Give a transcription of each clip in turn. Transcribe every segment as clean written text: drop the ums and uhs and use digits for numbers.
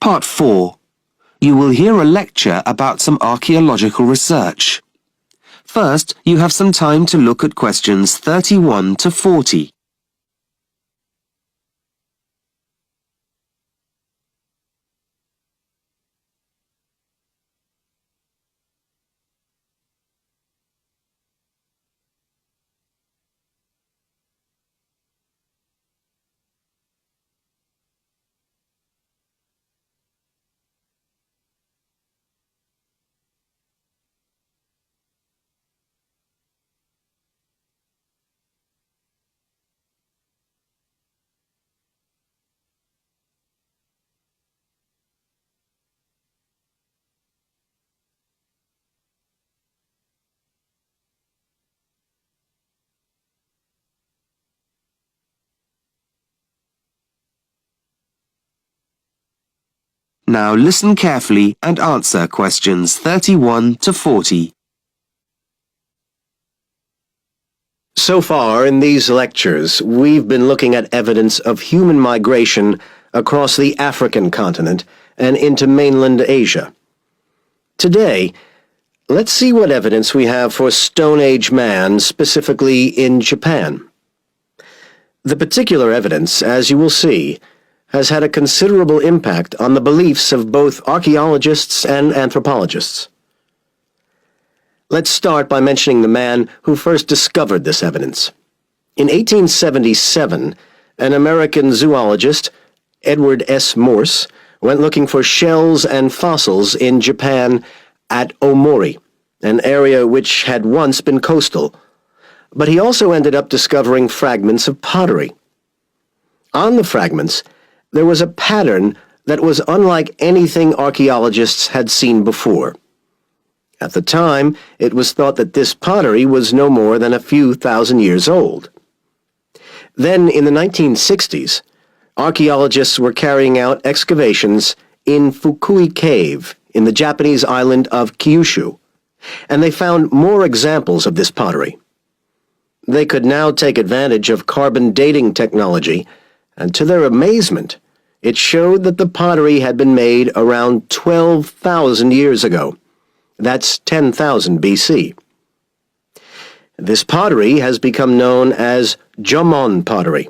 Part 4. You will hear a lecture about some archaeological research. First, you have some time to look at questions 31 to 40. Now listen carefully and answer questions 31 to 40. So far in these lectures, we've been looking at evidence of human migration across the African continent and into mainland Asia. Today, let's see what evidence we have for Stone Age man, specifically in Japan. The particular evidence, as you will see, has had a considerable impact on the beliefs of both archaeologists and anthropologists. Let's start by mentioning the man who first discovered this evidence. In 1877, an American zoologist, Edward S. Morse, went looking for shells and fossils in Japan at Omori, an area which had once been coastal, but he also ended up discovering fragments of pottery. On the fragments, there was a pattern that was unlike anything archaeologists had seen before. At the time, it was thought that this pottery was no more than a few thousand years old. Then, in the 1960s, archaeologists were carrying out excavations in Fukui Cave in the Japanese island of Kyushu, and they found more examples of this pottery. They could now take advantage of carbon dating technology, and to their amazement, it showed that the pottery had been made around 12,000 years ago. That's 10,000 BC. This pottery has become known as Jomon pottery,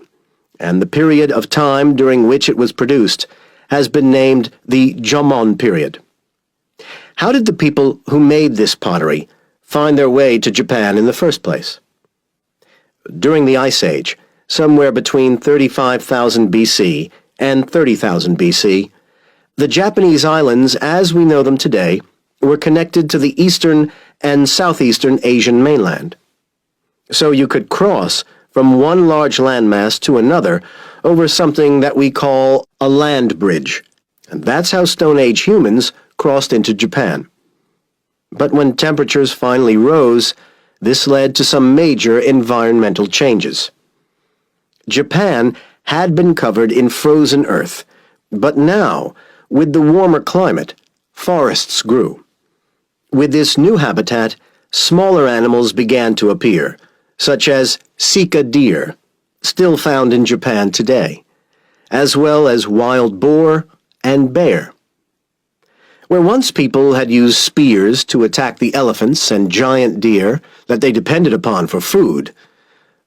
and the period of time during which it was produced has been named the Jomon period. How did the people who made this pottery find their way to Japan in the first place? During the Ice Age, somewhere between 35,000 BC and 30,000 BC, the Japanese islands, as we know them today, were connected to the eastern and southeastern Asian mainland. So you could cross from one large landmass to another over something that we call a land bridge, and that's how Stone Age humans crossed into Japan. But when temperatures finally rose, this led to some major environmental changes. Japan had been covered in frozen earth, but now, with the warmer climate, forests grew. With this new habitat, smaller animals began to appear, such as sika deer, still found in Japan today, as well as wild boar and bear. Where once people had used spears to attack the elephants and giant deer that they depended upon for food,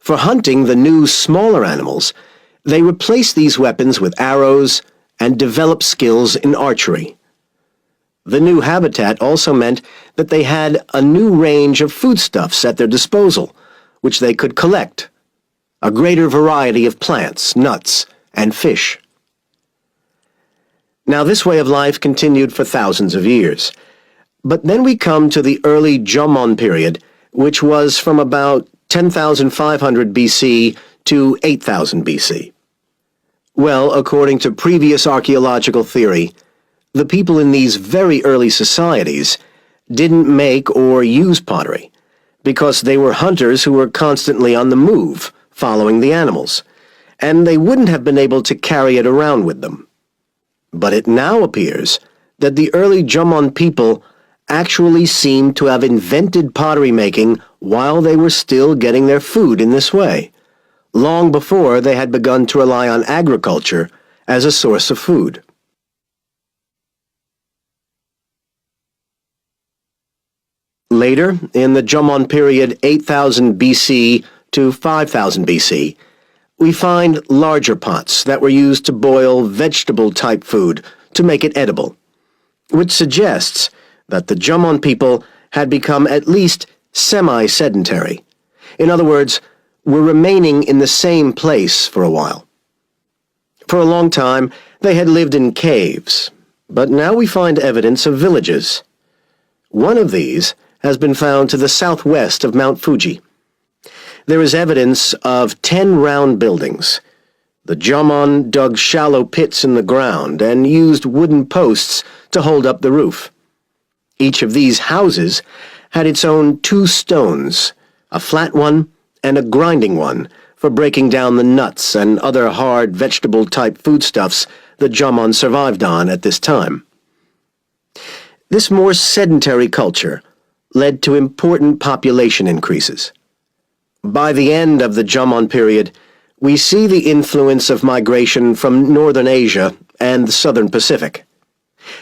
for hunting the new smaller animals, they replaced these weapons with arrows and developed skills in archery. The new habitat also meant that they had a new range of foodstuffs at their disposal, which they could collect, a greater variety of plants, nuts, and fish. Now, this way of life continued for thousands of years. But then we come to the early Jomon period, which was from about 10,500 BC to 8,000 BC. Well, according to previous archaeological theory, the people in these very early societies didn't make or use pottery because they were hunters who were constantly on the move, following the animals, and they wouldn't have been able to carry it around with them. But it now appears that the early Jomon people actually seem to have invented pottery making while they were still getting their food in this way, long before they had begun to rely on agriculture as a source of food. Later, in the Jomon period 8000 BC to 5000 BC, we find larger pots that were used to boil vegetable-type food to make it edible, which suggests that the Jomon people had become at least semi-sedentary. In other words, were remaining in the same place for a while. For a long time, they had lived in caves, but now we find evidence of villages. One of these has been found to the southwest of Mount Fuji. There is evidence of 10 round buildings. The Jomon dug shallow pits in the ground and used wooden posts to hold up the roof. Each of these houses had its own 2 stones, a flat one and a grinding one, for breaking down the nuts and other hard vegetable-type foodstuffs the Jomon survived on at this time. This more sedentary culture led to important population increases. By the end of the Jomon period, we see the influence of migration from northern Asia and the southern Pacific.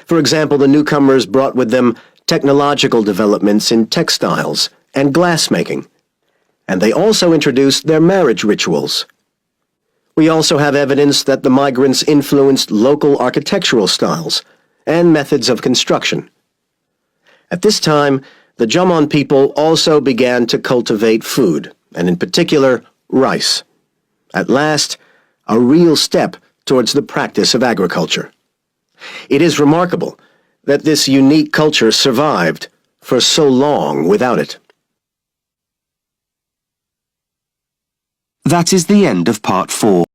For example, the newcomers brought with them technological developments in textiles and glassmaking, and they also introduced their marriage rituals. We also have evidence that the migrants influenced local architectural styles and methods of construction. At this time, the Jomon people also began to cultivate food, and in particular, rice. At last, a real step towards the practice of agriculture. It is remarkable that this unique culture survived for so long without it. That is the end of part 4.